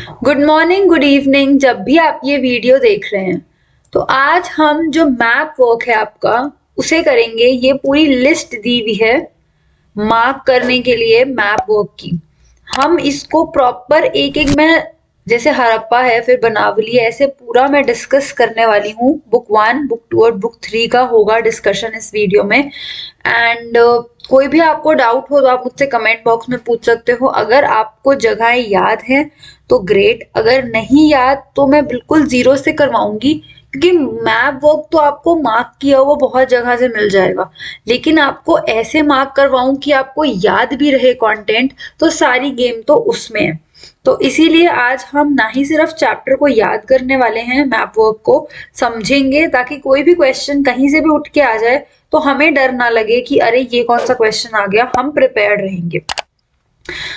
Good morning, good evening, जब भी आप ये वीडियो देख रहे हैं। तो आज हम जो मैप वर्क है आपका उसे करेंगे। ये पूरी लिस्ट दी हुई है मार्क करने के लिए मैप वर्क की। हम इसको प्रॉपर एक एक में, जैसे हड़प्पा है फिर बनावली है, ऐसे पूरा मैं डिस्कस करने वाली हूँ। बुक 1, बुक 2 और बुक 3 का होगा डिस्कशन इस वीडियो में। एंड कोई भी आपको डाउट हो तो आप मुझसे कमेंट बॉक्स में पूछ सकते हो। अगर आपको जगहें याद हैं तो ग्रेट, अगर नहीं याद तो मैं बिल्कुल जीरो से करवाऊंगी, क्योंकि मैप वर्क तो आपको मार्क किया हुआ बहुत जगह से मिल जाएगा, लेकिन आपको ऐसे मार्क करवाऊं कि आपको याद भी रहे कंटेंट, तो सारी गेम तो उसमें है। तो इसीलिए आज हम ना ही सिर्फ चैप्टर को याद करने वाले हैं, मैप वर्क को समझेंगे, ताकि कोई भी क्वेश्चन कहीं से भी उठ के आ जाए तो हमें डर ना लगे कि अरे ये कौन सा क्वेश्चन आ गया, हम प्रिपेयर्ड रहेंगे।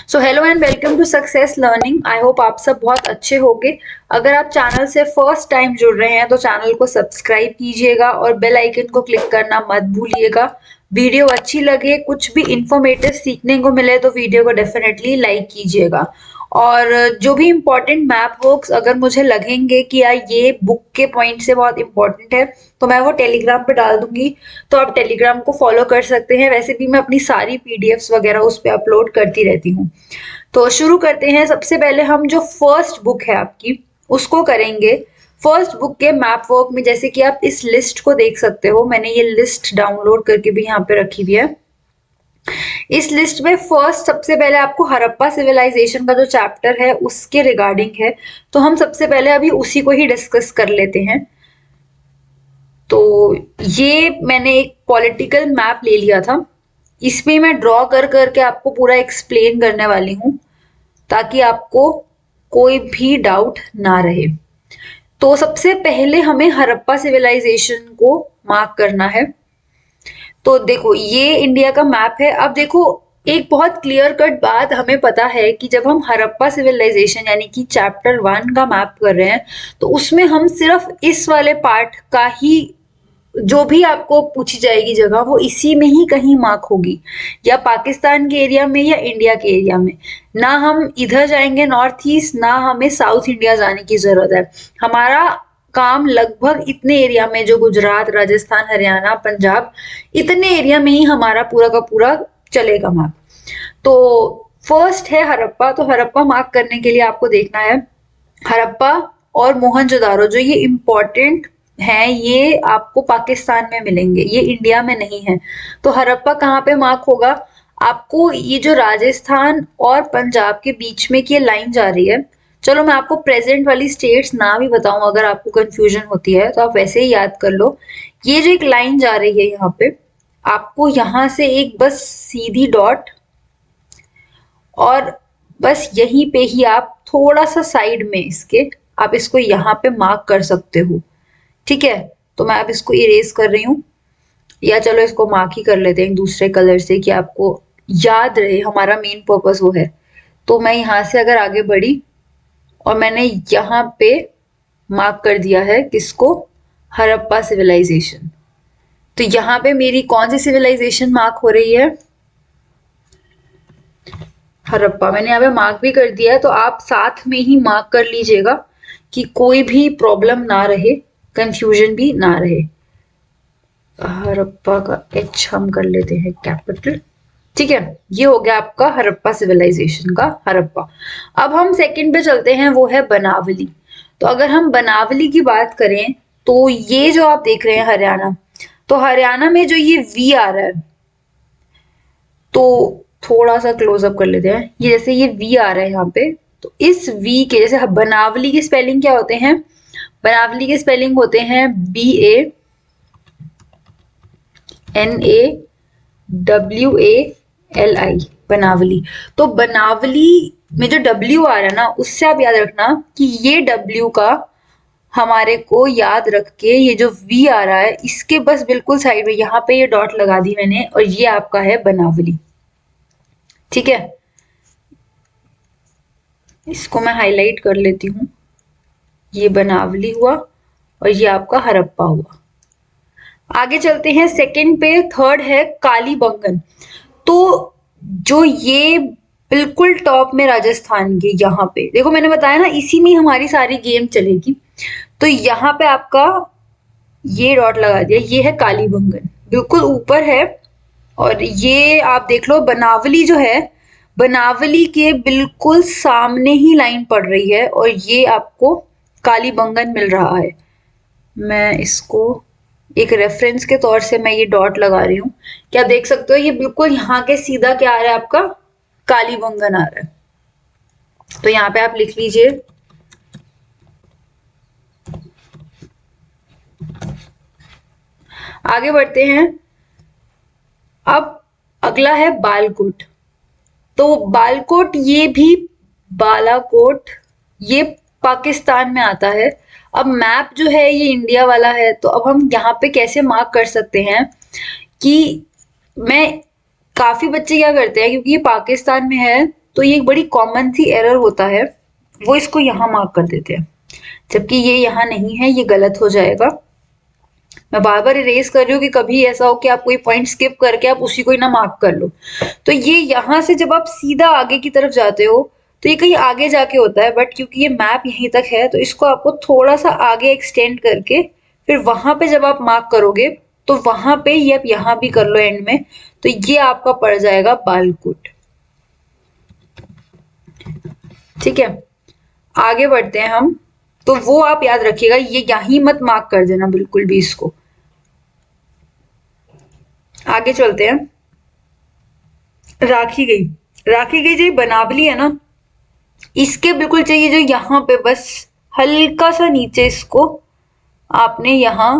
So hello and welcome to success learning. I hope आप सब बहुत अच्छे होंगे। अगर आप चैनल से फर्स्ट टाइम जुड़ रहे हैं तो चैनल को सब्सक्राइब कीजिएगा और बेल आइकन को क्लिक करना मत भूलिएगा। वीडियो अच्छी लगे, कुछ भी इंफॉर्मेटिव सीखने को मिले तो वीडियो को डेफिनेटली लाइक कीजिएगा। और जो भी इम्पोर्टेंट मैप वर्क्स अगर मुझे लगेंगे कि यार ये बुक के पॉइंट से बहुत इंपॉर्टेंट है तो मैं वो टेलीग्राम पे डाल दूंगी, तो आप टेलीग्राम को फॉलो कर सकते हैं। वैसे भी मैं अपनी सारी पीडीएफ्स वगैरह उस पर अपलोड करती रहती हूँ। तो शुरू करते हैं। सबसे पहले हम जो फर्स्ट बुक है आपकी उसको करेंगे। फर्स्ट बुक के मैप वर्क में जैसे कि आप इस लिस्ट को देख सकते हो, मैंने ये लिस्ट डाउनलोड करके भी यहाँ पे रखी हुई है। इस लिस्ट में फर्स्ट सबसे पहले आपको हड़प्पा सिविलाइजेशन का जो चैप्टर है उसके रिगार्डिंग है, तो हम सबसे पहले अभी उसी को ही डिस्कस कर लेते हैं। तो ये मैंने एक पॉलिटिकल मैप ले लिया था, इसमें मैं ड्रॉ कर करके आपको पूरा एक्सप्लेन करने वाली हूँ ताकि आपको कोई भी डाउट ना रहे। तो सबसे पहले हमें हड़प्पा सिविलाइजेशन को मार्क करना है। तो देखो ये इंडिया का मैप है। अब देखो एक बहुत क्लियर कट बात हमें पता है कि जब हम हड़प्पा सिविलाइजेशन यानी कि चैप्टर 1 का मैप कर रहे हैं तो उसमें हम सिर्फ इस वाले पार्ट का ही, जो भी आपको पूछी जाएगी जगह वो इसी में ही कहीं मार्क होगी, या पाकिस्तान के एरिया में या इंडिया के एरिया में। ना हम इधर जाएंगे नॉर्थ ईस्ट, ना हमें साउथ इंडिया जाने की जरूरत है। हमारा काम लगभग इतने एरिया में, जो गुजरात, राजस्थान, हरियाणा, पंजाब, इतने एरिया में ही हमारा पूरा का पूरा चलेगा मैप। तो फर्स्ट है हड़प्पा। तो हड़प्पा मार्क करने के लिए आपको देखना है हड़प्पा और मोहनजोदारो, जो ये इम्पोर्टेंट हैं, ये आपको पाकिस्तान में मिलेंगे, ये इंडिया में नहीं है। तो हड़प्पा कहाँ पे मार्क होगा? आपको ये जो राजस्थान और पंजाब के बीच में की ये लाइन जा रही है, चलो मैं आपको प्रेजेंट वाली स्टेट्स ना भी बताऊं, अगर आपको कंफ्यूजन होती है तो आप वैसे ही याद कर लो। ये जो एक लाइन जा रही है यहाँ पे, आपको यहाँ से एक बस सीधी डॉट, और बस यहीं पे ही आप थोड़ा सा साइड में इसके आप इसको यहाँ पे मार्क कर सकते हो। ठीक है, तो मैं अब इसको इरेज कर रही हूँ, या चलो इसको मार्क ही कर लेते हैं दूसरे कलर से कि आपको याद रहे, हमारा मेन पर्पस वो है। तो मैं यहाँ से अगर आगे बढ़ी और मैंने यहाँ पे मार्क कर दिया है किसको? हड़प्पा सिविलाइजेशन। तो यहाँ पे मेरी कौन सी सिविलाइजेशन मार्क हो रही है? हड़प्पा। मैंने यहाँ पे मार्क भी कर दिया है, तो आप साथ में ही मार्क कर लीजिएगा कि कोई भी प्रॉब्लम ना रहे, कंफ्यूजन भी ना रहे। हड़प्पा का एच हम कर लेते हैं कैपिटल। ठीक है, ये हो गया आपका हड़प्पा सिविलाइजेशन का हड़प्पा। अब हम सेकंड पे चलते हैं, वो है बनावली। तो अगर हम बनावली की बात करें तो ये जो आप देख रहे हैं हरियाणा, तो हरियाणा में जो ये वी आ रहा है, तो थोड़ा सा क्लोजअप कर लेते हैं। ये जैसे ये वी आ रहा है यहाँ पे, तो इस वी के जैसे बनावली की स्पेलिंग क्या होते हैं? बनावली के स्पेलिंग होते हैं BANAWALI, बनावली। तो बनावली में जो W आ रहा है ना, उससे आप याद रखना कि ये W का हमारे को याद रख के, ये जो V आ रहा है इसके बस बिल्कुल साइड में यहाँ पे ये डॉट लगा दी मैंने, और ये आपका है बनावली। ठीक है, इसको मैं हाईलाइट कर लेती हूँ। ये बनावली हुआ और ये आपका हड़प्पा हुआ। आगे चलते हैं सेकंड पे। थर्ड है कालीबंगन। तो जो ये बिल्कुल टॉप में राजस्थान के यहाँ पे देखो, मैंने बताया ना इसी में हमारी सारी गेम चलेगी। तो यहाँ पे आपका ये डॉट लगा दिया, ये है कालीबंगन, बिल्कुल ऊपर है। और ये आप देख लो बनावली जो है, बनावली के बिल्कुल सामने ही लाइन पड़ रही है और ये आपको कालीबंगन मिल रहा है। मैं इसको एक रेफरेंस के तौर से मैं ये डॉट लगा रही हूँ। क्या देख सकते हो, ये बिल्कुल यहाँ के सीधा क्या आ रहा है आपका, कालीबंगन आ रहा है। तो यहाँ पे आप लिख लीजिए। आगे बढ़ते हैं। अब अगला है बालकोट। तो बालकोट ये भी बालाकोट, ये पाकिस्तान में आता है। अब मैप जो है ये इंडिया वाला है, तो अब हम यहाँ पे कैसे मार्क कर सकते हैं कि मैं काफी बच्चे क्या करते हैं, क्योंकि ये पाकिस्तान में है तो ये एक बड़ी कॉमन सी एरर होता है, वो इसको यहाँ मार्क कर देते हैं, जबकि ये यहाँ नहीं है, ये गलत हो जाएगा। मैं बार बार इरेज कर रही हूँ कि कभी ऐसा हो कि आप कोई पॉइंट स्किप करके आप उसी को ही ना मार्क कर लो। तो ये यहाँ से जब आप सीधा आगे की तरफ जाते हो तो ये कहीं आगे जाके होता है, बट क्योंकि ये मैप यहीं तक है तो इसको आपको थोड़ा सा आगे एक्सटेंड करके फिर वहां पे जब आप मार्क करोगे तो वहां पे ये आप यहाँ भी कर लो एंड में, तो ये आपका पड़ जाएगा बालकोट। ठीक है, आगे बढ़ते हैं हम। तो वो आप याद रखिएगा, ये यहीं मत मार्क कर देना बिल्कुल भी इसको। आगे चलते हैं। राखी गई, राखी गई जो बनावली है ना, इसके बिल्कुल चाहिए जो यहाँ पे बस हल्का सा नीचे इसको आपने यहाँ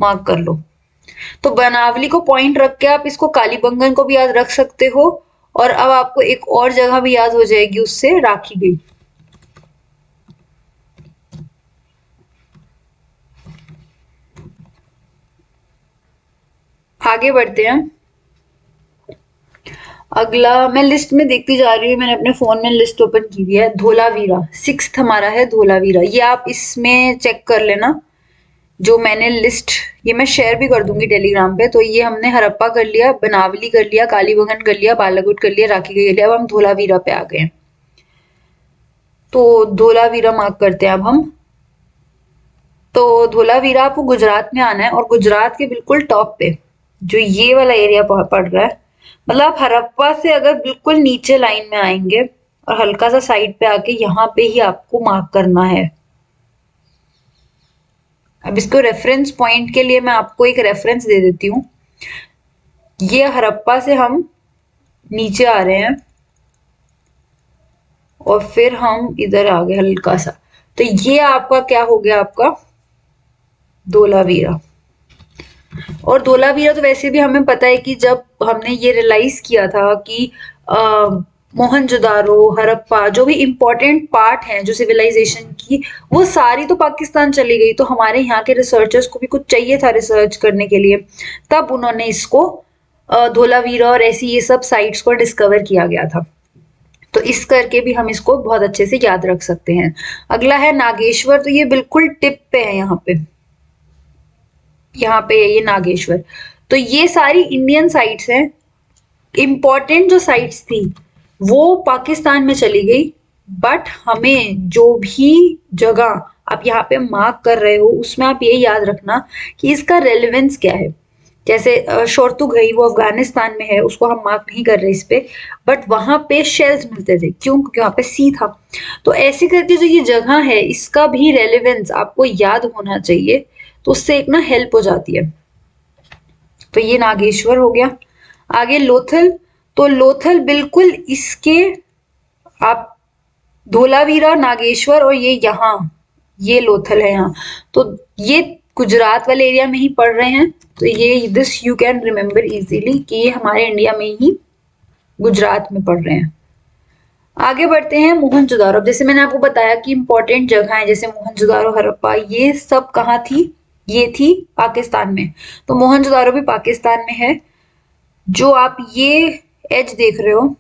मार्क कर लो। तो बनावली को पॉइंट रख के आप इसको कालीबंगन को भी याद रख सकते हो, और अब आपको एक और जगह भी याद हो जाएगी उससे, राखी गई। आगे बढ़ते हैं। अगला मैं लिस्ट में देखती जा रही हूँ, मैंने अपने फोन में लिस्ट ओपन की हुई है। धोलावीरा सिक्स्थ हमारा है, धोलावीरा ये आप इसमें चेक कर लेना। जो मैंने लिस्ट ये मैं शेयर भी कर दूंगी टेलीग्राम पे। तो ये हमने हरप्पा कर लिया, बनावली कर लिया, कालीबंगन कर लिया, बालाकोट कर लिया, राखी कर लिया। अब हम धोलावीरा पे आ गए हैं। तो धोलावीरा मार्क करते हैं अब हम। तो धोलावीरा आपको गुजरात में आना है और गुजरात के बिल्कुल टॉप पे जो ये वाला एरिया पड़ रहा है, मतलब आप हरप्पा से अगर बिल्कुल नीचे लाइन में आएंगे और हल्का सा साइड पे आके यहाँ पे ही आपको मार्क करना है। अब इसको रेफरेंस पॉइंट के लिए मैं आपको एक रेफरेंस दे देती हूँ। ये हरप्पा से हम नीचे आ रहे हैं और फिर हम इधर आ गए हल्का सा, तो ये आपका क्या हो गया, आपका धोलावीरा। और धोलावीरा तो वैसे भी हमें पता है कि जब हमने ये रियलाइज किया था कि मोहनजोदारो, हड़प्पा जो भी इम्पोर्टेंट पार्ट हैं जो सिविलाइजेशन की, वो सारी तो पाकिस्तान चली गई। तो हमारे यहाँ के रिसर्चर्स को भी कुछ चाहिए था रिसर्च करने के लिए, तब उन्होंने इसको धोलावीरा और ऐसी ये सब साइट्स को डिस्कवर किया गया था। तो इस करके भी हम इसको बहुत अच्छे से याद रख सकते हैं। अगला है नागेश्वर, तो ये बिल्कुल टिप पे है, यहाँ पे ये नागेश्वर। तो ये सारी इंडियन साइट्स हैं। इंपॉर्टेंट जो साइट्स थी वो पाकिस्तान में चली गई, बट हमें जो भी जगह आप यहाँ पे मार्क कर रहे हो उसमें आप ये याद रखना कि इसका रेलेवेंस क्या है। जैसे शोरतुगई वो अफगानिस्तान में है, उसको हम मार्क नहीं कर रहे इस पे, बट वहां पे शेल्स मिलते थे, क्यों, क्योंकि वहां पे सी था। तो ऐसे करके जो ये जगह है इसका भी रेलेवेंस आपको याद होना चाहिए, तो उससे एक ना हेल्प हो जाती है। तो ये नागेश्वर हो गया। आगे लोथल, तो लोथल बिल्कुल इसके आप धोलावीरा, नागेश्वर और ये यहाँ ये लोथल है यहाँ, तो ये गुजरात वाले एरिया में ही पड़ रहे हैं। तो ये this you can remember easily कि ये हमारे इंडिया में ही गुजरात में पड़ रहे हैं। आगे बढ़ते हैं मोहनजोदारो। जैसे मैंने आपको बताया कि इंपॉर्टेंट जगह है जैसे मोहनजोदारो, हड़प्पा, ये सब कहाँ थी, ये थी पाकिस्तान में। तो मोहनजोदारो भी पाकिस्तान में है। जो आप ये एज देख रहे हो,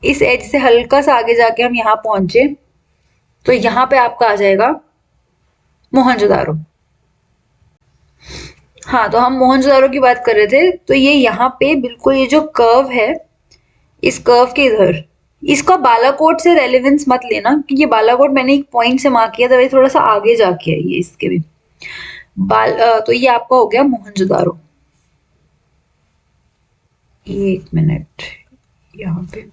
इस एज से हल्का सा आगे जाके हम यहाँ पहुंचे तो यहाँ पे आपका आ जाएगा मोहनजोदारो। हाँ, तो हम मोहनजोदारो की बात कर रहे थे। तो ये यहाँ पे बिल्कुल ये जो कर्व है इस कर्व के इधर। इसका बालाकोट से रेलेवेंस मत लेना कि ये बालाकोट मैंने एक पॉइंट से मार्क किया था, वही थोड़ा सा आगे जाके है ये इसके भी। तो ये आपका हो गया मोहनजोदारो। एक मिनट यहाँ पे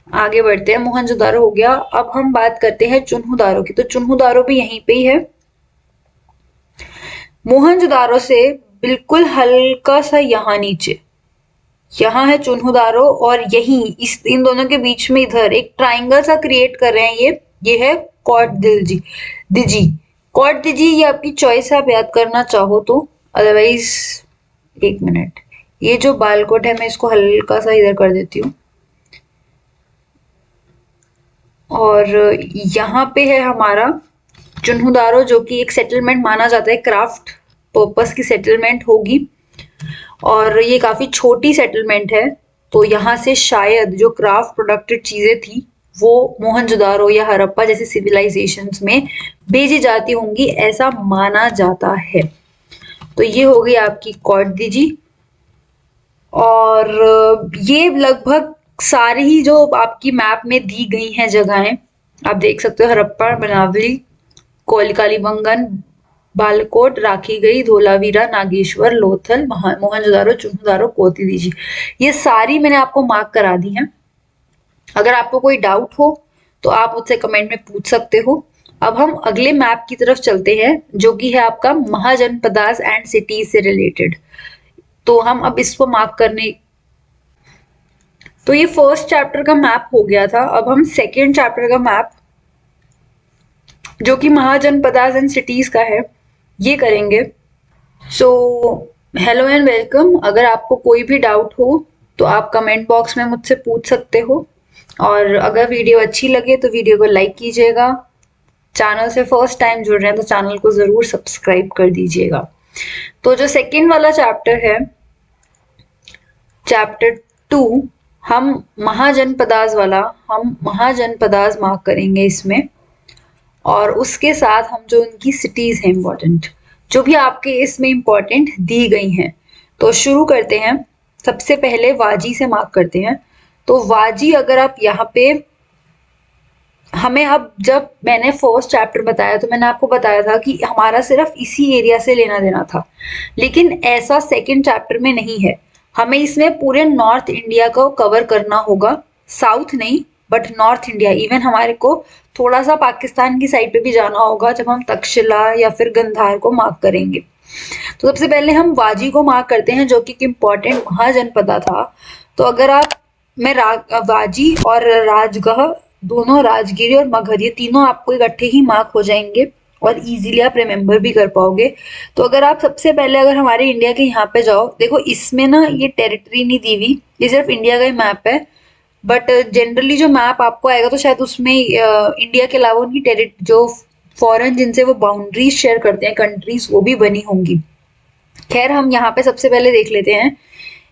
आगे बढ़ते हैं। मोहनजोदारो हो गया। अब हम बात करते हैं चुन्हुदारो की। तो चुन्हुदारो भी यहीं पे ही है। मोहनजोदारो से बिल्कुल हल्का सा यहाँ नीचे, यहाँ है चुन्हुदारो, और यहीं इस इन दोनों के बीच में इधर एक ट्राइंगल सा क्रिएट कर रहे हैं। ये है कोट दिल्जी दिजी। कोट दिजी ये आपकी चॉइस है, आप याद करना चाहो तो, अदरवाइज एक मिनट, ये जो बालकोट है मैं इसको हल्का सा इधर कर देती हूँ। और यहाँ पे है हमारा चुन्हुदारो, जो कि एक सेटलमेंट माना जाता है, क्राफ्ट पर्पस की सेटलमेंट होगी, और ये काफी छोटी सेटलमेंट है। तो यहाँ से शायद जो क्राफ्ट प्रोडक्टेड चीजें थी वो मोहनजोदारो या हड़प्पा जैसे सिविलाइजेशंस में भेजी जाती होंगी, ऐसा माना जाता है। तो ये हो गई आपकी कोटदीजी। और ये लगभग सारी ही जो आपकी मैप में दी गई हैं जगहें आप देख सकते हो, हड़प्पा, बनावली, कालीबंगन, बालकोट, राखी गई, धोलावीरा, नागेश्वर, लोथल, मोहनजोदारो, चुन्हुदारो, कोतीदीजी, ये सारी मैंने आपको मार्क करा दी हैं। अगर आपको कोई डाउट हो तो आप मुझसे कमेंट में पूछ सकते हो। अब हम अगले मैप की तरफ चलते हैं, जो कि है आपका महाजनपदास एंड सिटीज से रिलेटेड। तो हम अब इसको मार्क करने, तो ये फर्स्ट चैप्टर का मैप हो गया था। अब हम सेकेंड चैप्टर का मैप, जो कि महाजनपदास एंड सिटीज का है, ये करेंगे। सो हेलो एंड वेलकम। अगर आपको कोई भी डाउट हो तो आप कमेंट बॉक्स में मुझसे पूछ सकते हो, और अगर वीडियो अच्छी लगे तो वीडियो को लाइक कीजिएगा। चैनल से फर्स्ट टाइम जुड़ रहे हैं तो चैनल को जरूर सब्सक्राइब कर दीजिएगा। तो जो सेकेंड वाला चैप्टर है, चैप्टर 2, हम महाजनपदास वाला, हम महाजनपदास मार्क करेंगे इसमें, और उसके साथ हम जो उनकी सिटीज हैं इंपॉर्टेंट, जो भी आपके इसमें इंपॉर्टेंट दी गई हैं। तो शुरू करते हैं। सबसे पहले वाजी से मार्क करते हैं। तो वाजी, अगर आप यहाँ पे, हमें अब, जब मैंने फर्स्ट चैप्टर बताया तो मैंने आपको बताया था कि हमारा सिर्फ इसी एरिया से लेना देना था, लेकिन ऐसा सेकंड चैप्टर में नहीं है। हमें इसमें पूरे नॉर्थ इंडिया को कवर करना होगा, साउथ नहीं बट नॉर्थ इंडिया। इवन हमारे को थोड़ा सा पाकिस्तान की साइड पे भी जाना होगा जब हम तक्षशिला या फिर गंधार को मार्क करेंगे। तो सबसे पहले हम वाजी को मार्क करते हैं, जो कि इम्पोर्टेंट महाजनपदा था। तो अगर आप, मैं वाजी और राजगढ़ दोनों, राजगिरी और मगध, ये तीनों आपको इकट्ठे ही मार्क हो जाएंगे और इजीली आप रिमेम्बर भी कर पाओगे। तो अगर आप सबसे पहले, अगर हमारे इंडिया के यहाँ पे जाओ, देखो इसमें ना ये टेरिटरी नहीं दी हुई, ये सिर्फ इंडिया का ही मैप है। बट जनरली जो मैप आपको आएगा तो शायद उसमें इंडिया के अलावा उनकी जो फॉरेन जिनसे वो बाउंड्रीज शेयर करते हैं कंट्रीज, वो भी बनी होंगी। खैर, हम यहाँ पे सबसे पहले देख लेते हैं।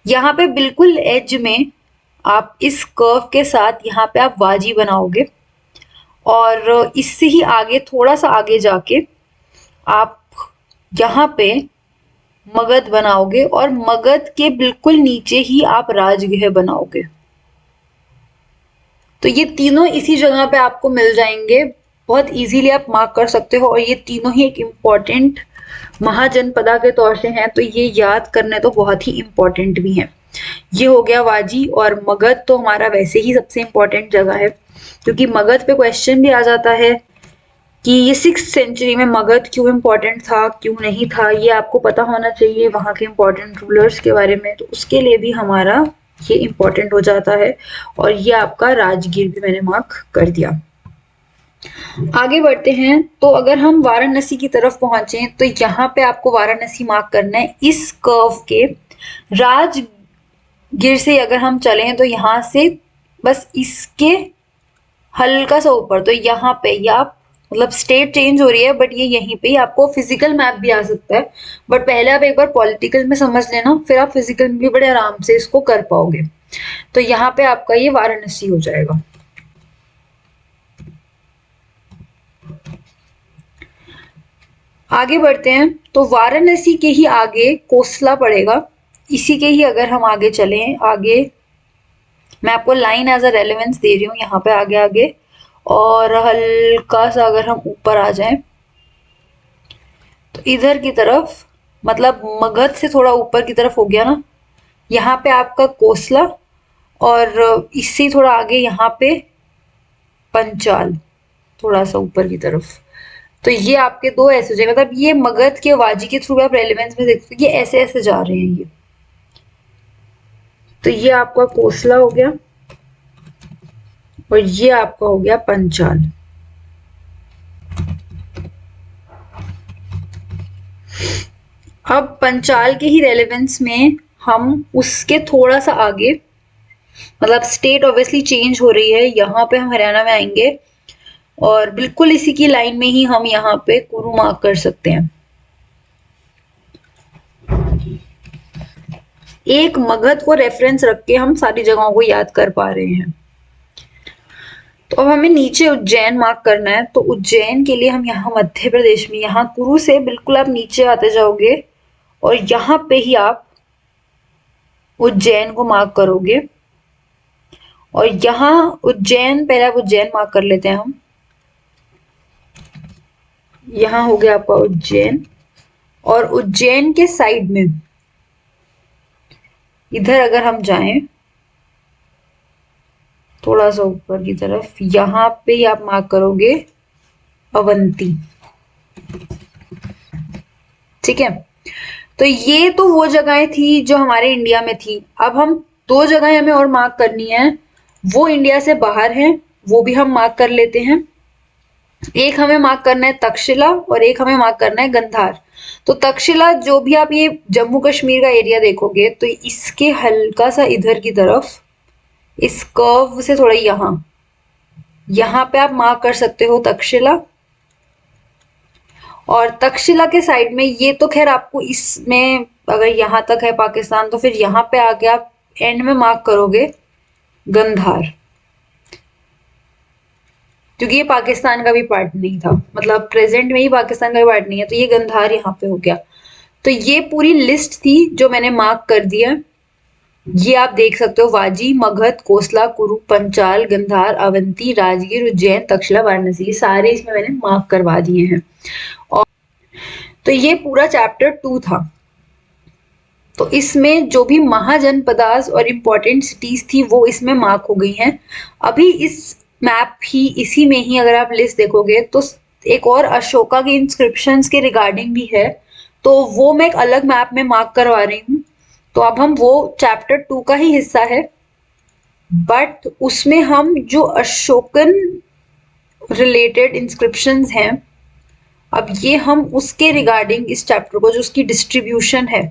यहाँ पे बिल्कुल एज में आप इस कर्व के साथ यहाँ पे आप वाजी बनाओगे, और इससे ही आगे, थोड़ा सा आगे जाके आप यहाँ पे मगध बनाओगे, और मगध के बिल्कुल नीचे ही आप राजगृह बनाओगे। तो ये तीनों इसी जगह पे आपको मिल जाएंगे, बहुत इजीली आप मार्क कर सकते हो, और ये तीनों ही एक इम्पॉर्टेंट महाजनपदा के तौर से हैं, तो ये याद करने तो बहुत ही इम्पोर्टेंट भी हैं। ये हो गया वाजी। और मगध तो हमारा वैसे ही सबसे इम्पोर्टेंट जगह है, क्योंकि मगध पे क्वेश्चन भी आ जाता है कि ये 6th सेंचुरी में मगध क्यों इम्पोर्टेंट था, क्यों नहीं था, ये आपको पता होना चाहिए वहाँ के इम्पोर्टेंट रूलर्स के बारे में। तो उसके लिए भी हमारा ये इम्पोर्टेंट हो जाता है। और ये आपका राजगीर भी मैंने मार्क कर दिया। आगे बढ़ते हैं। तो अगर हम वाराणसी की तरफ पहुंचे तो यहाँ पे आपको वाराणसी मार्क करना है। इस कर्व के राजगीर से अगर हम चलें तो यहाँ से बस इसके हल्का सा ऊपर, तो यहाँ पे या मतलब स्टेट चेंज हो रही है, बट ये यहीं पे ही आपको फिजिकल मैप भी आ सकता है। बट पहले आप एक बार पॉलिटिकल में समझ लेना, फिर आप फिजिकल में भी बड़े आराम से इसको कर पाओगे। तो यहाँ पे आपका ये वाराणसी हो जाएगा। आगे बढ़ते हैं तो वाराणसी के ही आगे कोसला पड़ेगा। इसी के ही अगर हम आगे चलें, आगे मैं आपको लाइन एज अ रेलेवेंस दे रही हूँ यहाँ पे आगे आगे। और हल्का सा अगर हम ऊपर आ जाएं तो इधर की तरफ, मतलब मगध से थोड़ा ऊपर की तरफ हो गया ना, यहाँ पे आपका कोसला, और इससे थोड़ा आगे यहाँ पे पंचाल, थोड़ा सा ऊपर की तरफ। तो ये आपके दो ऐसे हो जाए, मतलब ये मगध के वाजी के थ्रू आप रेलेवेंस में देखते हो, ये ऐसे ऐसे जा रहे हैं ये। तो ये आपका कोसला हो गया और ये आपका हो गया पंचाल। अब पंचाल के ही रेलेवेंस में हम उसके थोड़ा सा आगे, मतलब स्टेट ऑब्वियसली चेंज हो रही है, यहाँ पे हम हरियाणा में आएंगे और बिल्कुल इसी की लाइन में ही हम यहाँ पे कुरु मार्क कर सकते हैं। एक मगध को रेफरेंस रख के हम सारी जगहों को याद कर पा रहे हैं। तो अब हमें नीचे उज्जैन मार्क करना है। तो उज्जैन के लिए हम यहाँ मध्य प्रदेश में, यहाँ कुरु से बिल्कुल आप नीचे आते जाओगे और यहाँ पे ही आप उज्जैन को मार्क करोगे। और यहाँ उज्जैन, पहले आप उज्जैन मार्क कर लेते हैं हम। यहाँ हो गया आपका उज्जैन, और उज्जैन के साइड में इधर अगर हम जाएं थोड़ा सा ऊपर की तरफ, यहाँ पे ही आप मार्क करोगे अवंती। ठीक है, तो ये तो वो जगहें थी जो हमारे इंडिया में थी। अब हम दो जगहें हमें और मार्क करनी है, वो इंडिया से बाहर हैं, वो भी हम मार्क कर लेते हैं। एक हमें मार्क करना है तक्षशिला और एक हमें मार्क करना है गंधार। तो तक्षशिला, जो भी आप ये जम्मू कश्मीर का एरिया देखोगे तो इसके हल्का सा इधर की तरफ, इस कर्व से थोड़ा यहाँ पे आप मार्क कर सकते हो तक्षशिला। और तक्षशिला के साइड में, ये तो खैर आपको इसमें अगर यहाँ तक है पाकिस्तान, तो फिर यहाँ पे आके आप एंड में मार्क करोगे गंधार, क्योंकि ये पाकिस्तान का भी पार्ट नहीं था, मतलब प्रेजेंट में ही पाकिस्तान का भी पार्ट नहीं है, तो ये गंधार यहाँ पे हो गया। तो ये पूरी लिस्ट थी जो मैंने मार्क कर दिया। ये आप देख सकते हो, वाजी, मगध, कोसला, कुरु, पंचाल, गंधार, अवंती, राजगीर, उज्जैन, तक्षशिला, वाराणसी, ये सारे इसमें मैंने मार्क करवा दिए हैं। और तो ये पूरा चैप्टर 2 था। तो इसमें जो भी महाजनपदास और इम्पोर्टेंट सिटीज थी वो इसमें मार्क हो गई हैं। अभी इस मैप ही, इसी में ही अगर आप लिस्ट देखोगे तो एक और अशोका के इंस्क्रिप्शंस के रिगार्डिंग भी है, तो वो मैं एक अलग मैप में मार्क करवा रही हूँ। तो अब हम, वो चैप्टर 2 का ही हिस्सा है, बट उसमें हम जो अशोकन रिलेटेड इंस्क्रिप्शंस हैं, अब ये हम उसके रिगार्डिंग इस चैप्टर को, जो उसकी डिस्ट्रीब्यूशन है,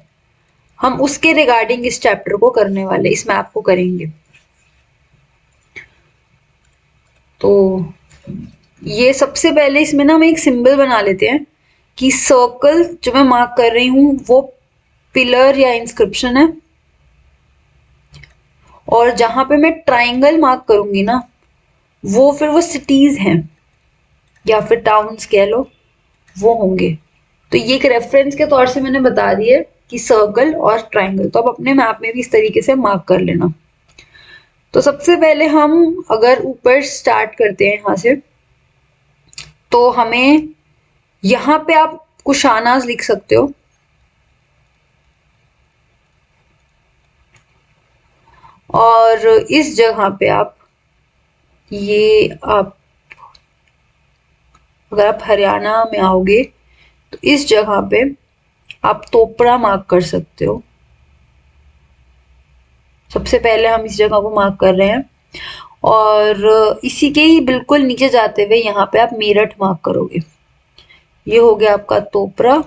हम उसके रिगार्डिंग इस चैप्टर को करने वाले, इस मैप को करेंगे। तो ये सबसे पहले इसमें ना हम एक सिंबल बना लेते हैं कि सर्कल जो मैं मार्क कर रही हूँ वो पिलर या इंस्क्रिप्शन है, और जहां पे मैं ट्राइंगल मार्क करूंगी ना, वो फिर वो सिटीज हैं या फिर टाउन्स कह लो, वो होंगे। तो ये एक रेफरेंस के तौर से मैंने बता दिया कि सर्कल और ट्राइंगल, तो आप अपने मैप में भी इस तरीके से मार्क कर लेना। तो सबसे पहले हम अगर ऊपर स्टार्ट करते हैं यहाँ से, तो हमें यहाँ पे आप कुशानास लिख सकते हो, और इस जगह पे आप, ये आप अगर आप हरियाणा में आओगे तो इस जगह पे आप तोपड़ा मार्क कर सकते हो। सबसे पहले हम इस जगह को मार्क कर रहे हैं, और इसी के ही बिल्कुल नीचे जाते हुए यहाँ पे आप मेरठ मार्क करोगे। ये हो गया आपका तोपरा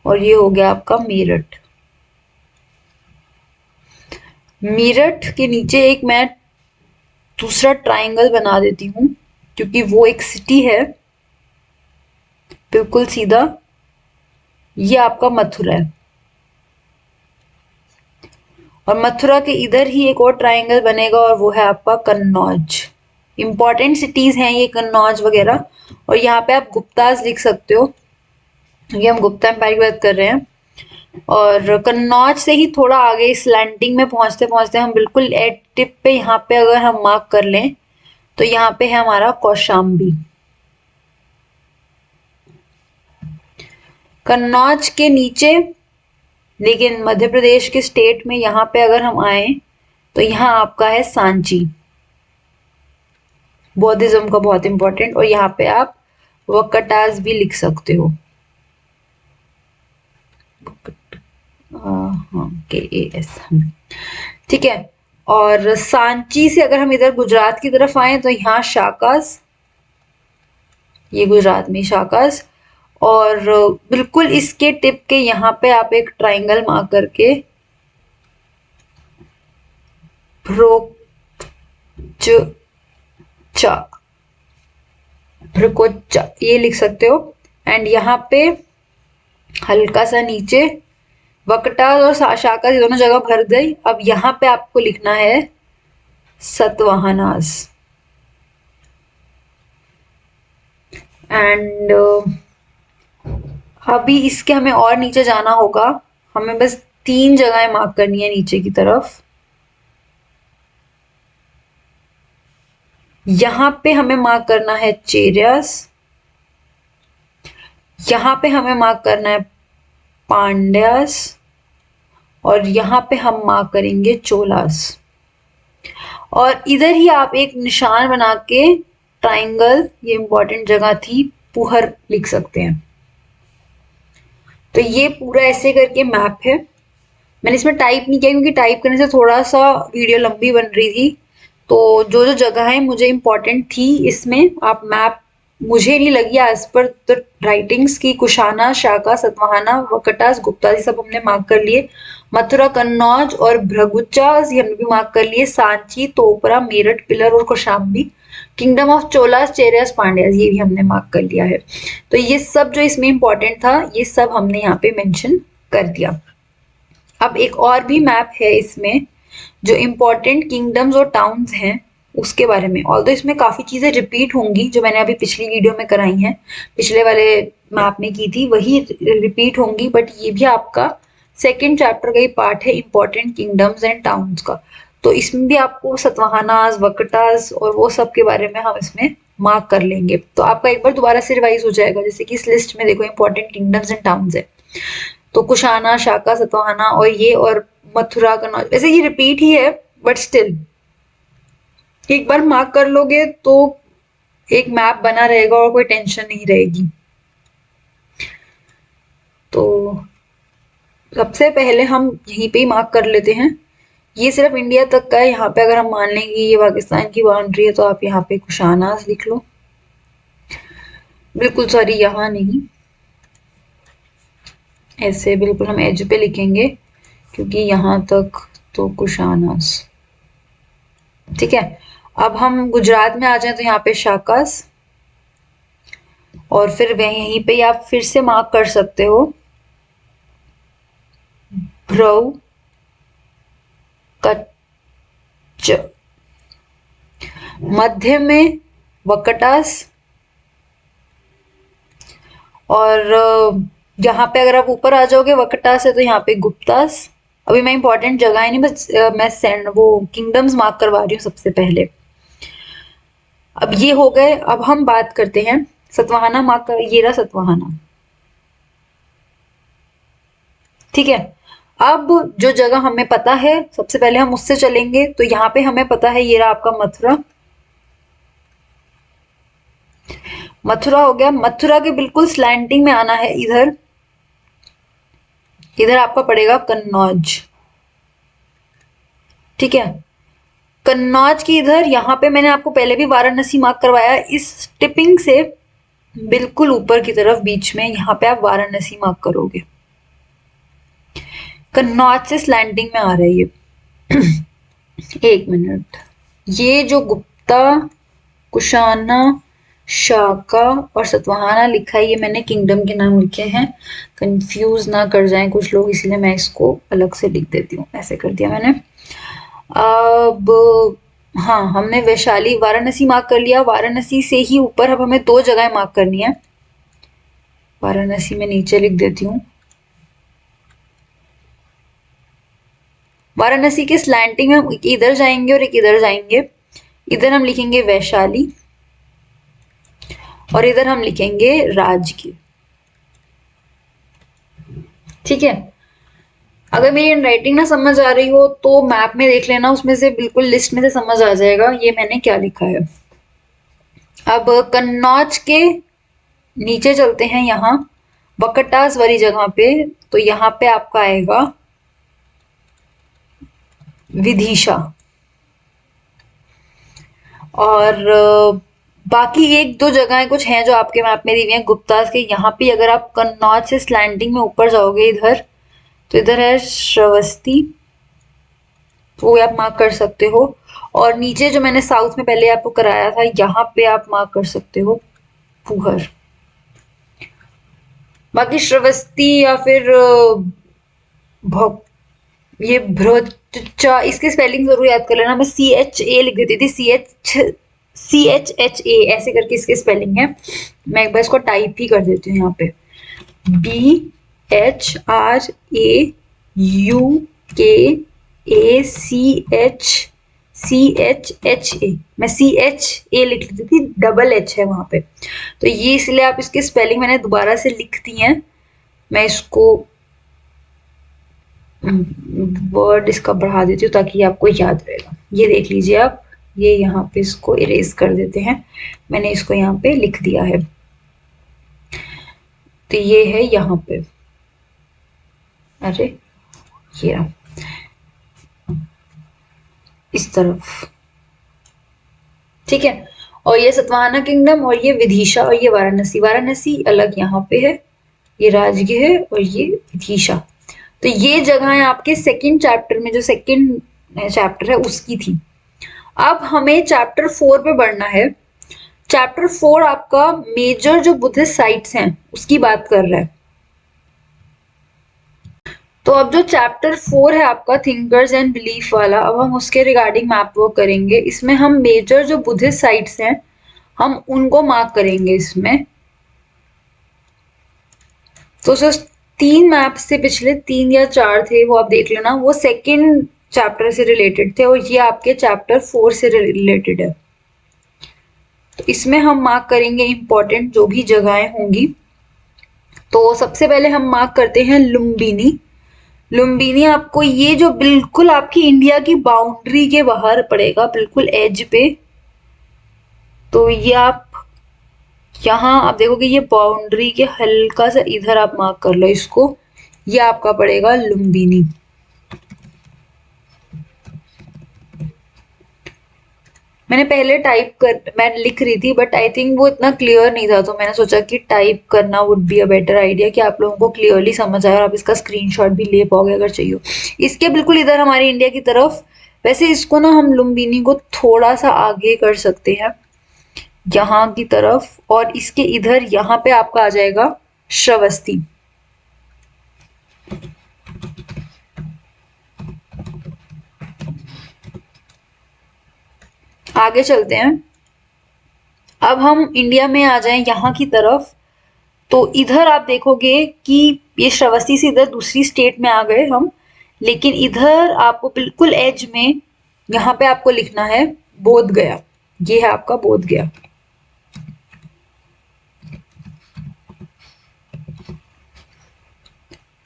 और ये हो गया आपका मेरठ। मेरठ के नीचे एक मैं दूसरा ट्राइंगल बना देती हूँ, क्योंकि वो एक सिटी है बिल्कुल सीधा। ये आपका मथुरा है, और मथुरा के इधर ही एक और ट्राइंगल बनेगा, और वो है आपका कन्नौज। इंपॉर्टेंट सिटीज हैं ये कन्नौज वगैरह। और यहाँ पे आप गुप्ताज लिख सकते हो, ये हम गुप्ता एम्पायर की बात कर रहे हैं। और कन्नौज से ही थोड़ा आगे इस लैंडिंग में पहुंचते पहुंचते हम बिल्कुल एट टिप पे यहाँ पे अगर हम मार्क कर लें तो यहाँ पे है हमारा कौशाम्बी। कन्नौज के नीचे लेकिन मध्य प्रदेश के स्टेट में यहाँ पे अगर हम आए तो यहाँ आपका है सांची, बौद्धिज्म का बहुत इंपॉर्टेंट। और यहाँ पे आप वकटास भी लिख सकते हो, हाँ KAS, ठीक है। और सांची से अगर हम इधर गुजरात की तरफ आए तो यहाँ शाकास, ये गुजरात में शाकास। और बिल्कुल इसके टिप के यहाँ पे आप एक ट्राइंगल मार्क करके भ्रकोचा ये लिख सकते हो। एंड यहाँ पे हल्का सा नीचे वकटास और शाकास दोनों जगह भर गई। अब यहाँ पे आपको लिखना है सतवाहनास। एंड अभी इसके हमें और नीचे जाना होगा, हमें बस 3 जगहें मार्क करनी है नीचे की तरफ। यहाँ पे हमें मार्क करना है चेरियास, यहाँ पे हमें मार्क करना है पांड्यास, और यहाँ पे हम मार्क करेंगे चोलास। और इधर ही आप एक निशान बना के ट्राइंगल, ये इंपॉर्टेंट जगह थी, पुहर लिख सकते हैं। तो ये पूरा ऐसे करके मैप है। मैंने इसमें टाइप नहीं किया क्योंकि टाइप करने से थोड़ा सा वीडियो लंबी बन रही थी। तो जो जो जगह मुझे इंपॉर्टेंट थी इसमें आप मैप, मुझे नहीं लगी एज पर द राइटिंग्स की, कुशाना, शाका, सतवाहना, वकटास, गुप्ता ये सब हमने मार्क कर लिए। मथुरा, कन्नौज और भ्रगुचास ये हमने भी मार्क कर लिए। सांची, तोपरा, मेरठ, पिलर और कौशाम्बी। किंगडम ऑफ चोलास, चेरियास, पांड्यास ये भी हमने मार्क कर लिया है। तो ये सब जो इसमें इंपॉर्टेंट था ये सब हमने यहाँ पे मेंशन कर दिया। अब एक और भी मैप है इसमें जो इम्पोर्टेंट किंगडम्स और टाउन्स हैं उसके बारे में। ऑल्दो इसमें काफी चीजें रिपीट होंगी जो मैंने अभी पिछली वीडियो में कराई हैं, पिछले वाले मैप में की थी वही रिपीट होंगी, बट ये भी आपका सेकेंड चैप्टर का ही पार्ट है, इम्पोर्टेंट किंगडम्स एंड टाउन्स का। तो इसमें भी आपको सतवाहनास, वकटास और वो सब के बारे में हम इसमें मार्क कर लेंगे। तो आपका एक बार दोबारा से रिवाइज हो जाएगा। जैसे कि इस लिस्ट में देखो इंपॉर्टेंट किंगडम्स एंड टाउन्स है, तो कुशाना, शाका, सतवाहना और ये, और मथुरा, कन्नौज, वैसे ये रिपीट ही है बट स्टिल एक बार मार्क कर लोगे तो एक मैप बना रहेगा और कोई टेंशन नहीं रहेगी। तो सबसे पहले हम यहीं पे ही मार्क कर लेते हैं। ये सिर्फ इंडिया तक का है। यहाँ पे अगर हम मान लें कि ये पाकिस्तान की बाउंड्री है तो आप यहाँ पे कुशानास लिख लो, बिल्कुल सॉरी यहाँ नहीं, ऐसे बिल्कुल हम एज पे लिखेंगे क्योंकि यहाँ तक तो कुशानास, ठीक है। अब हम गुजरात में आ जाए तो यहाँ पे शाकास, और फिर वह यहीं पे आप फिर से मार्क कर सकते हो भ्रव कच्च, मध्य में वकटास, और यहाँ पे अगर आप ऊपर आ जाओगे वकटास है तो यहाँ पे गुप्तास। अभी मैं इंपॉर्टेंट जगह है नहीं, बस मैं वो किंगडम्स मार्क करवा रही हूँ सबसे पहले। अब ये हो गए। अब हम बात करते हैं सतवाहना मार्क कर, ये रहा सतवाहना, ठीक है। अब जो जगह हमें पता है सबसे पहले हम उससे चलेंगे। तो यहाँ पे हमें पता है ये रहा आपका मथुरा, मथुरा हो गया। मथुरा के बिल्कुल स्लैंटिंग में आना है इधर, इधर आपका पड़ेगा कन्नौज, ठीक है। कन्नौज की इधर यहाँ पे मैंने आपको पहले भी वाराणसी मार्क करवाया, इस टिपिंग से बिल्कुल ऊपर की तरफ बीच में यहाँ पे आप वाराणसी मार्क करोगे। कन्नौज से स्लैंटिंग में आ रहा है ये। एक मिनट, ये जो गुप्ता, कुशाना, शाका और सतवाहना लिखा है ये मैंने किंगडम के नाम लिखे हैं, कंफ्यूज ना कर जाएं कुछ लोग, इसलिए मैं इसको अलग से लिख देती हूँ। ऐसे कर दिया मैंने। अब हाँ, हमने वैशाली, वाराणसी मार्क कर लिया। वाराणसी से ही ऊपर अब हमें 2 जगह मार्क करनी है। वाराणसी में नीचे लिख देती हूँ। वाराणसी के स्लैंटिंग में हम इधर जाएंगे और एक इधर जाएंगे। इधर हम लिखेंगे वैशाली और इधर हम लिखेंगे राजगीर। ठीक है। अगर मेरी हैंडराइटिंग ना समझ आ रही हो तो मैप में देख लेना, उसमें से बिल्कुल लिस्ट में से समझ आ जाएगा ये मैंने क्या लिखा है। अब कन्नौज के नीचे चलते हैं, यहाँ बकटास वाली जगह पे। तो यहाँ पे आपका आएगा विदिशा। और बाकी एक दो जगहें कुछ हैं जो आपके मैप में दी हुई हैं गुप्तास के। यहाँ पे अगर आप कन्नौज से स्लैंटिंग में ऊपर जाओगे इधर, तो इधर है श्रावस्ती, वो आप मार्क कर सकते हो। और नीचे जो मैंने साउथ में पहले आपको कराया था, यहाँ पे आप मार्क कर सकते हो पुहर। बाकी श्रावस्ती या फिर ये भ्रोचा, इसकी स्पेलिंग जरूर याद कर लेना। मैं CHA लिख देती थी, CHA ऐसे करके इसकी स्पेलिंग है। मैं एक बार इसको टाइप ही कर देती हूँ यहाँ पे, BHRAUKACHCHA। मैं CHA लिख लेती थी, डबल H है वहां पे, तो ये इसलिए आप इसकी स्पेलिंग मैंने दोबारा से लिख दी है। मैं इसको वर्ड इसका बढ़ा देती हूँ ताकि आपको याद रहेगा। ये देख लीजिए आप, ये यहाँ पे इसको इरेज कर देते हैं, मैंने इसको यहाँ पे लिख दिया है। तो ये है यहाँ पे, अरे ये रहा इस तरफ। ठीक है। और ये सतवाहना किंगडम और ये विदिशा और ये वाराणसी। वाराणसी अलग यहाँ पे है, ये राजगीर है और ये विदिशा। तो ये जगह आपके सेकंड चैप्टर में, जो सेकंड चैप्टर है उसकी थी। अब हमें चैप्टर 4 पे बढ़ना है। चैप्टर 4 आपका मेजर जो बुद्धिस्ट साइट्स हैं उसकी बात कर रहा है। तो अब जो चैप्टर 4 है आपका थिंकर्स एंड बिलीफ वाला, अब हम उसके रिगार्डिंग मैप वर्क करेंगे। इसमें हम मेजर जो बुद्धिस्ट साइट्स हैं हम उनको मार्क करेंगे इसमें। तो जो 3 मैप से पिछले 3 या 4 थे वो आप देख लेना, वो सेकंड चैप्टर से रिलेटेड थे और ये आपके चैप्टर 4 से रिलेटेड है। तो इसमें हम मार्क करेंगे इंपॉर्टेंट जो भी जगहें होंगी। तो सबसे पहले हम मार्क करते हैं लुम्बिनी। लुम्बिनी आपको ये जो बिल्कुल आपकी इंडिया की बाउंड्री के बाहर पड़ेगा, बिल्कुल एज पे। तो ये आप यहाँ आप देखोगे ये बाउंड्री के हल्का सा इधर आप मार्क कर लो इसको, ये आपका पड़ेगा लुम्बिनी। मैंने पहले मैं लिख रही थी बट आई थिंक वो इतना क्लियर नहीं था, तो मैंने सोचा कि टाइप करना would be a better idea कि आप लोगों को क्लियरली समझ आए और आप इसका स्क्रीनशॉट भी ले पाओगे अगर चाहिए। इसके बिल्कुल इधर हमारी इंडिया की तरफ, वैसे इसको ना हम लुम्बिनी को थोड़ा सा आगे कर सकते हैं यहाँ की तरफ, और इसके इधर यहाँ पे आपका आ जाएगा श्रावस्ती। आगे चलते हैं। अब हम इंडिया में आ जाएं यहाँ की तरफ, तो इधर आप देखोगे कि ये श्रावस्ती से इधर दूसरी स्टेट में आ गए हम, लेकिन इधर आपको बिल्कुल एज में यहाँ पे आपको लिखना है बोध गया। ये है आपका बोध गया।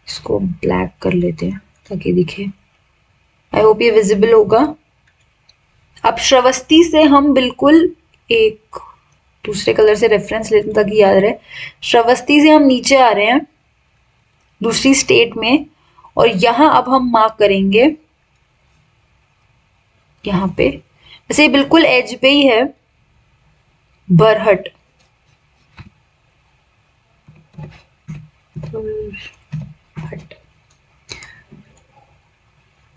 इसको ब्लैक कर लेते हैं ताकि दिखे, आई होप ये विजिबल होगा। अब श्रावस्ती से हम बिल्कुल एक दूसरे कलर से रेफरेंस लेते हैं ताकि याद रहे। श्रावस्ती से हम नीचे आ रहे हैं दूसरी स्टेट में, और यहाँ अब हम मार्क करेंगे यहाँ पे, वैसे बिल्कुल एज पे ही है, बरहट।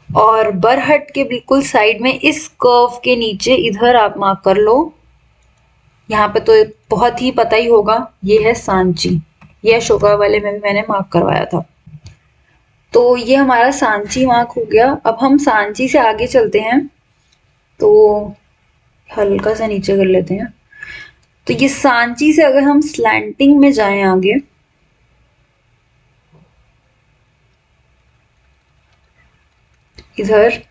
और बरहट के बिल्कुल साइड में इस कर्व के नीचे इधर आप मार्क कर लो। यहाँ पे तो बहुत ही पता ही होगा, ये है सांची। ये अशोका वाले में भी मैंने मार्क करवाया था। तो ये हमारा सांची मार्क हो गया। अब हम सांची से आगे चलते हैं, तो हल्का सा नीचे कर लेते हैं। तो ये सांची से अगर हम स्लैंटिंग में जाएं आगे, इधर।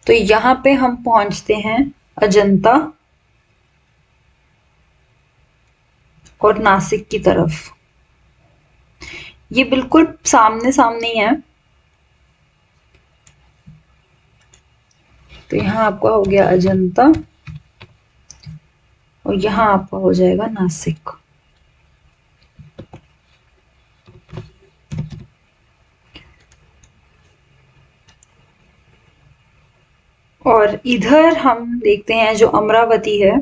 तो यहाँ पे हम पहुंचते हैं अजंता और नासिक की तरफ। ये बिल्कुल सामने सामने ही है। तो यहाँ आपका हो गया अजंता और यहाँ आपका हो जाएगा नासिक। और इधर हम देखते हैं जो अमरावती है,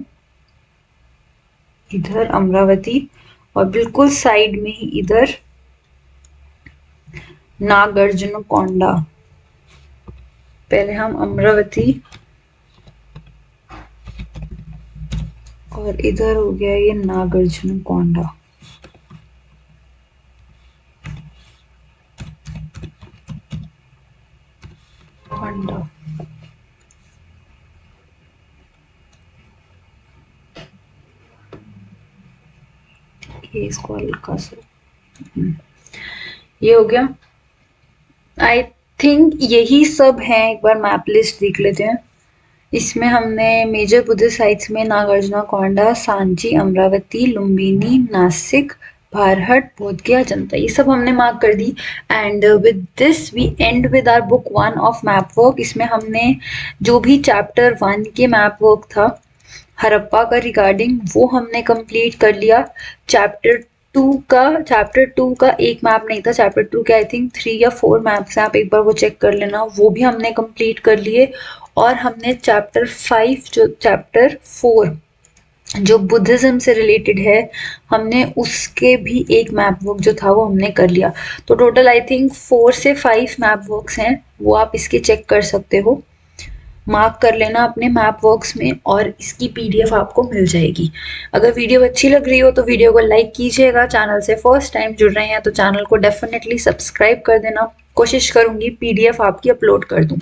इधर अमरावती और बिल्कुल साइड में ही इधर नागार्जुनकोंडा। पहले हम अमरावती और इधर हो गया ये नागार्जुनकोंडा। ये इसको हल्का सा ये हो गया। आई थिंक यही सब है। एक बार मैप लिस्ट देख लेते हैं। इसमें हमने मेजर बुद्धिस्ट साइट्स में नागार्जुनकोंडा, सांची, अमरावती, लुम्बिनी, नासिक, भारहट, बोधगया, अजंता, ये सब हमने मार्क कर दी। And with this we and with our book 1 of map work. इसमें हमने जो भी चैप्टर 1 के मैप वर्क था हड़प्पा का रिगार्डिंग वो हमने कंप्लीट कर लिया। चैप्टर 2 का एक मैप नहीं था, चैप्टर 2 के आई थिंक 3 या 4 मैप्स हैं, आप एक बार वो चेक कर लेना, वो भी हमने कंप्लीट कर लिए। और हमने चैप्टर 5 जो चैप्टर 4 जो बुद्धिज्म से रिलेटेड है, हमने उसके भी एक मैप वर्क जो था वो हमने कर लिया। तो टोटल आई थिंक 4 से 5 मैप वर्क्स हैं, वो आप इसके चेक कर सकते हो, मार्क कर लेना अपने मैप वर्क्स में और इसकी पीडीएफ आपको मिल जाएगी। अगर वीडियो अच्छी लग रही हो तो वीडियो को लाइक कीजिएगा। चैनल से फर्स्ट टाइम जुड़ रहे हैं तो चैनल को डेफिनेटली सब्सक्राइब कर देना। कोशिश करूंगी पीडीएफ आपकी अपलोड कर दूं।